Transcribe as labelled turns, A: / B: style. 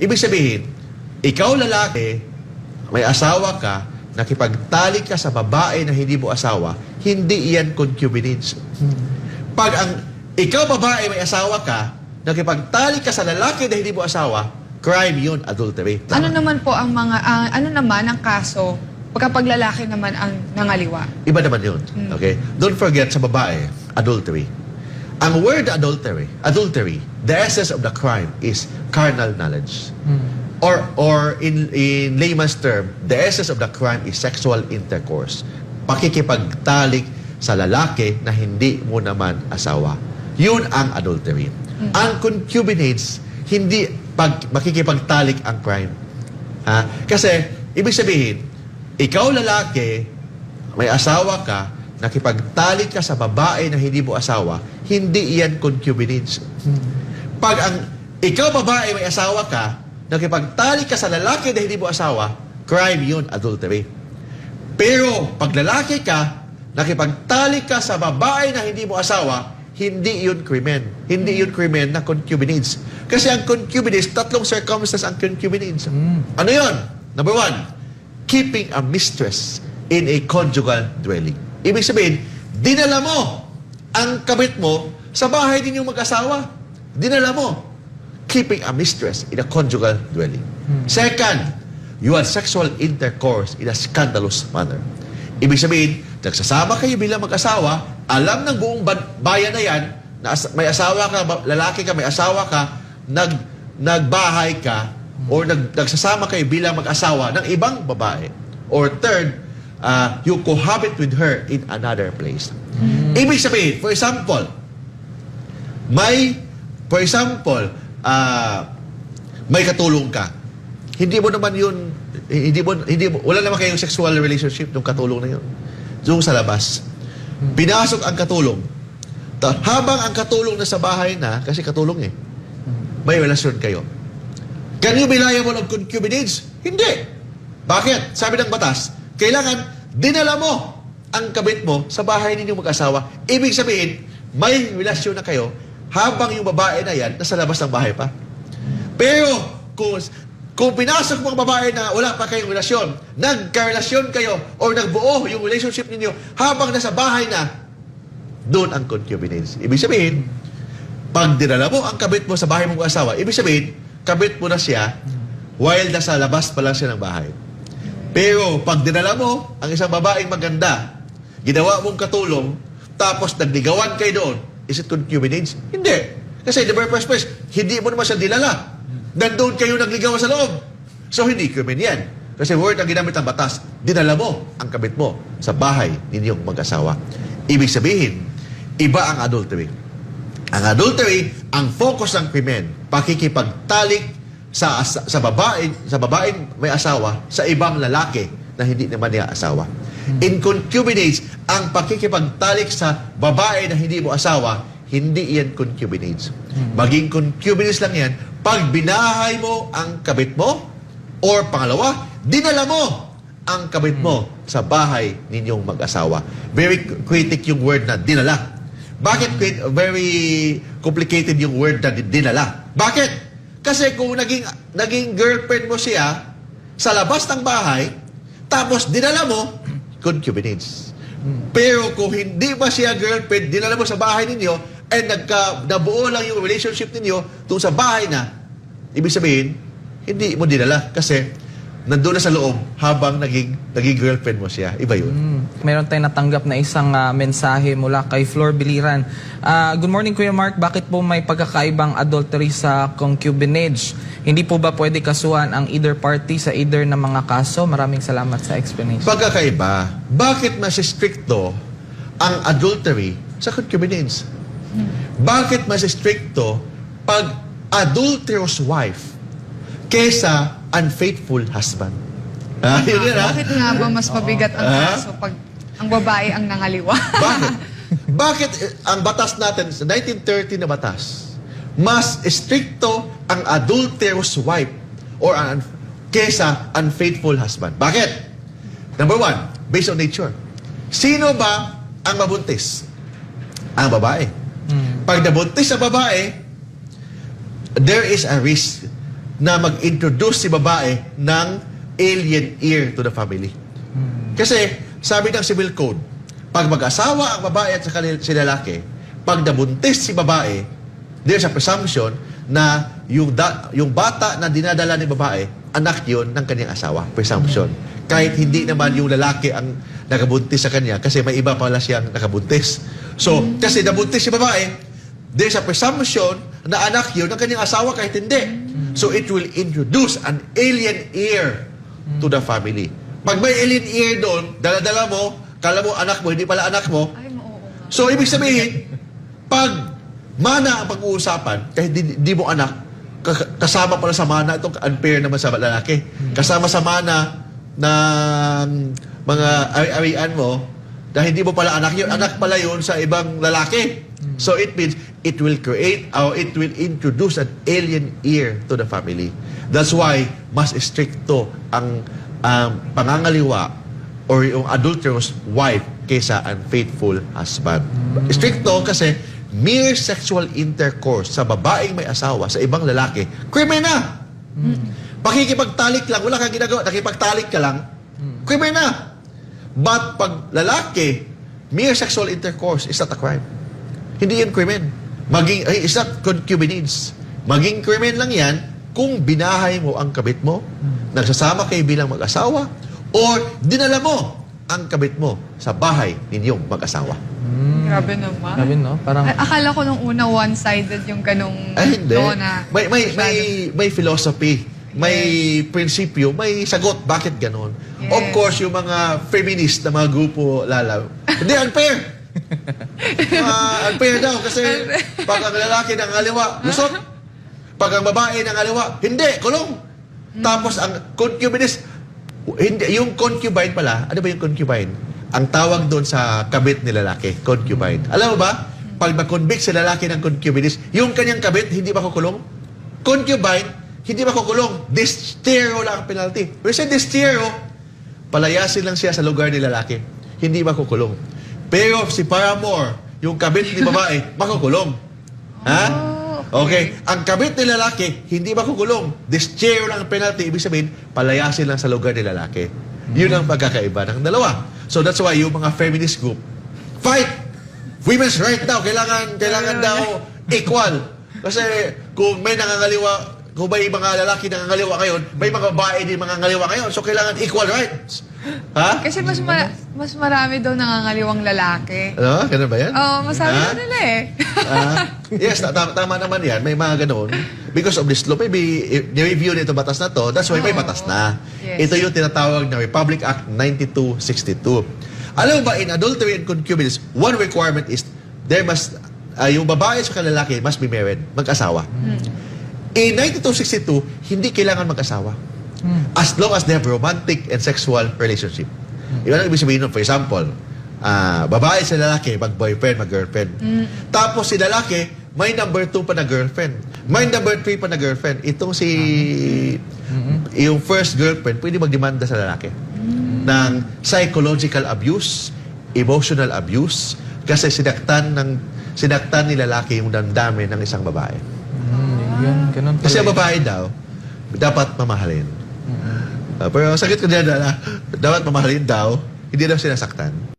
A: Ibig sabihin, ikaw lalaki, may asawa ka, nakipagtalik ka sa babae na hindi mo asawa, hindi iyan concubinage. Pag ang ikaw babae, may asawa ka, nakipagtalik ka sa lalaki na hindi mo asawa, crime yun, adultery.
B: Ano naman po ang mga, ano naman ang kaso kapag lalaki naman ang nangaliwa?
A: Iba naman yun. Okay? Don't forget sa babae, adultery. Ang word adultery, the essence of the crime is carnal knowledge. Or in layman's term, the essence of the crime is sexual intercourse. Pakikipagtalik sa lalaki na hindi mo naman asawa. Yun ang adultery. Ang concubinage, hindi makikipagtalik ang crime. Kasi, ibig sabihin, ikaw lalaki, may asawa ka, nakipagtalik ka sa babae na hindi mo asawa, hindi iyan concubinage. Pag ang ikaw babae, may asawa ka, nakipagtalik ka sa lalaki na hindi mo asawa, crime yun, adultery. Pero, pag lalaki ka, nakipagtalik ka sa babae na hindi mo asawa, hindi yun krimen. Hindi yun krimen na concubinage. Kasi ang concubinage, tatlong circumstances ang concubinage. Ano yun? Number one, keeping a mistress in a conjugal dwelling. Ibig sabihin, dinala mo ang kabit mo sa bahay ninyong mag-asawa. Dinala mo. Keeping a mistress in a conjugal dwelling. Second, you had sexual intercourse in a scandalous manner. Ibig sabihin, nagsasama kayo bilang mag-asawa, alam ng buong bayan na yan, na may asawa ka, lalaki ka, may asawa ka, nagbahay ka, or nagsasama kayo bilang mag-asawa ng ibang babae. Or third, you cohabit with her in another place. Ibig sabihin, for example, may katulong ka. Hindi mo naman yun, wala naman kayong sexual relationship ng katulong na yun. Doon sa labas. Pinasok ang katulong. Habang ang katulong na sa bahay na, kasi katulong may relasyon kayo. Can you be liable of concubinage? Hindi. Bakit? Sabi ng batas, kailangan dinala mo ang kabit mo sa bahay ninyong mag-asawa. Ibig sabihin, may relasyon na kayo habang yung babae na yan nasa labas ng bahay pa. Pero, kung pinasok mo ang babae na wala pa kayong relasyon, nagka-relasyon kayo or nagbuo yung relationship ninyo habang nasa bahay na, doon ang concubinage. Ibig sabihin, pag dinala mo ang kabit mo sa bahay mong asawa, ibig sabihin, kabit mo na siya while nasa labas pa lang siya ng bahay. Pero pag dinala mo ang isang babaeng maganda, ginawa mong katulong, tapos nagligawan kayo doon, is it concubinage? Hindi. Kasi in the very first place, hindi mo naman siya dinala. Nandun kayo nagligawan sa loob. So hindi krimen yan. Kasi word ang ginamit ng batas, dinala mo ang kabit mo sa bahay ninyong mag-asawa. Ibig sabihin, iba ang adultery. Ang adultery, ang focus ng krimen, pakikipagtalik sa babaeng may asawa sa ibang lalaki na hindi naman niya asawa. In concubinage, ang pakikipagtalik sa babae na hindi mo asawa, hindi iyan concubinage. Maging concubinage lang yan pag binahay mo ang kabit mo or pangalawa, dinala mo ang kabit mo sa bahay ninyong mag-asawa. Very critic yung word na dinala. Bakit very complicated yung word na dinala? Bakit? Kasi kung naging girlfriend mo siya sa labas ng bahay, tapos dinala mo, concubinage. Pero kung hindi ba siya girlfriend, dinala mo sa bahay ninyo, and nabuo lang yung relationship ninyo doon sa bahay na, ibig sabihin, hindi mo dinala kasi nandun na sa loob habang naging girlfriend mo siya. Iba yun.
C: Meron tayong natanggap na isang mensahe mula kay Flor Biliran. Good morning, Kuya Mark. Bakit po may pagkakaibang adultery sa concubinage? Hindi po ba pwede kasuhan ang either party sa either na mga kaso? Maraming salamat sa explanation.
A: Pagkakaiba, bakit mas stricto ang adultery sa concubinage? Bakit mas stricto pag adulterous wife kesa unfaithful husband?
B: Bakit nga ba mas mabigat ang kaso pag ang babae ang nangaliwa?
A: Bakit? Bakit ang batas natin sa 1930 na batas, mas stricto ang adulterous wife or kesa unfaithful husband? Bakit? Number one, based on nature. Sino ba ang mabuntis? Ang babae. Pag nabuntis sa babae, there is a risk na mag-introduce si babae ng alien heir to the family. Kasi, sabi ng civil code, pag mag-asawa ang babae at si lalaki, pag nabuntis si babae, there's a presumption na yung bata na dinadala ni babae, anak yun ng kanyang asawa. Presumption. Kahit hindi naman yung lalaki ang nakabuntis sa kanya kasi may iba pala siyang nakabuntis. So, kasi nabuntis si babae, there's a presumption na anak yun ng kanyang asawa kahit hindi. So, it will introduce an alien heir to the family. Pag may alien heir doon, dala-dala mo, kala mo anak mo, hindi pala anak mo.
B: Ay, oo nga.
A: So, ibig sabihin, pag mana ang pag-uusapan, kahit di mo anak, kasama pala sa mana, itong unfair naman sa lalaki. Kasama sa mana ng mga ari-arian mo, dahil hindi mo pala anak yun, anak pala yun sa ibang lalaki. So, it means, it will create or it will introduce an alien heir to the family. That's why, mas stricto ang pangangaliwa or yung adulterous wife kaysa unfaithful husband. Stricto kasi mere sexual intercourse sa babaeng may asawa sa ibang lalaki, krimen na. Pakikipagtalik lang, wala kang ginagawa, nakipagtalik ka lang, krimen na. But pag lalaki, mere sexual intercourse is not a crime. Hindi yan krimen. It's not concubinage. Maging krimen lang yan kung binahay mo ang kabit mo, nagsasama kayo bilang mag-asawa, or dinala mo ang kabit mo sa bahay ninyong mag-asawa.
B: Grabe naman.
C: Grabe, no? Parang,
B: Ay, akala ko nung una one-sided yung ganong
A: Ay, hindi.
B: law na...
A: May philosophy, may prinsipyo, may sagot. Bakit ganon?
B: Yes.
A: Of course, yung mga feminist na mga grupo lalaw. Hindi, unfair. Unfair daw kasi pag ang lalaki ng aliwa, lusot. Pag ang babae ng aliwa, hindi, kulong. Tapos ang concubinist, hindi, yung concubine pala, ano ba yung concubine? Ang tawag doon sa kabit ni lalaki, concubine. Alam mo ba, pag ma-convict si lalaki ng concubinist, yung kanyang kabit, hindi makukulong. Concubine, hindi makukulong. Destierro lang ang penalty. Pero sa destierro, palayasin lang siya sa lugar ni lalaki. Hindi makukulong. Pero si paramour, yung kabit ni babae, makukulong. Ha? Okay. Ang kabit ni lalaki, hindi makukulong. Destierro lang ang penalty. Ibig sabihin, palayasin lang sa lugar ni lalaki. Yun ang pagkakaiba ng dalawa. So that's why yung mga feminist group, fight! Women's right daw. Kailangan daw equal. Kasi kung may nangangaliwa, kung may mga lalaki nangangaliwa ngayon, may mga babae din mangangaliwa ngayon. So kailangan equal rights. Ha?
B: Kasi mas marami daw nangangaliwang lalaki.
A: Ano? Ganun ba yan?
B: Oo, masabi na nila eh.
A: Yes, tama naman yan. May mga ganun. Because of this law, maybe ni-review nito batas na to, that's why may batas na.
B: Yes.
A: Ito yung tinatawag na Republic Act 9262. Alam mo ba, in adultery and concubinage, one requirement is, there must, yung babae sa lalaki must be married, mag-asawa. In 9262, hindi kailangan mag-asawa. As long as they have romantic and sexual relationship. Yun ang ibig sabihin nun. For example, babae sa lalaki, mag-boyfriend, mag-girlfriend. Tapos si lalaki, may number 2 pa na girlfriend. May number 3 pa na girlfriend. Itong yung first girlfriend, pwede magdemanda sa lalaki ng psychological abuse, emotional abuse, kasi sinaktan ni lalaki yung damdamin ng isang babae.
C: yun, ganun pala.
A: Kasi ang babae daw, dapat mamahalin. Pero sakit ko na dapat mamahalin daw, hindi daw sinasaktan.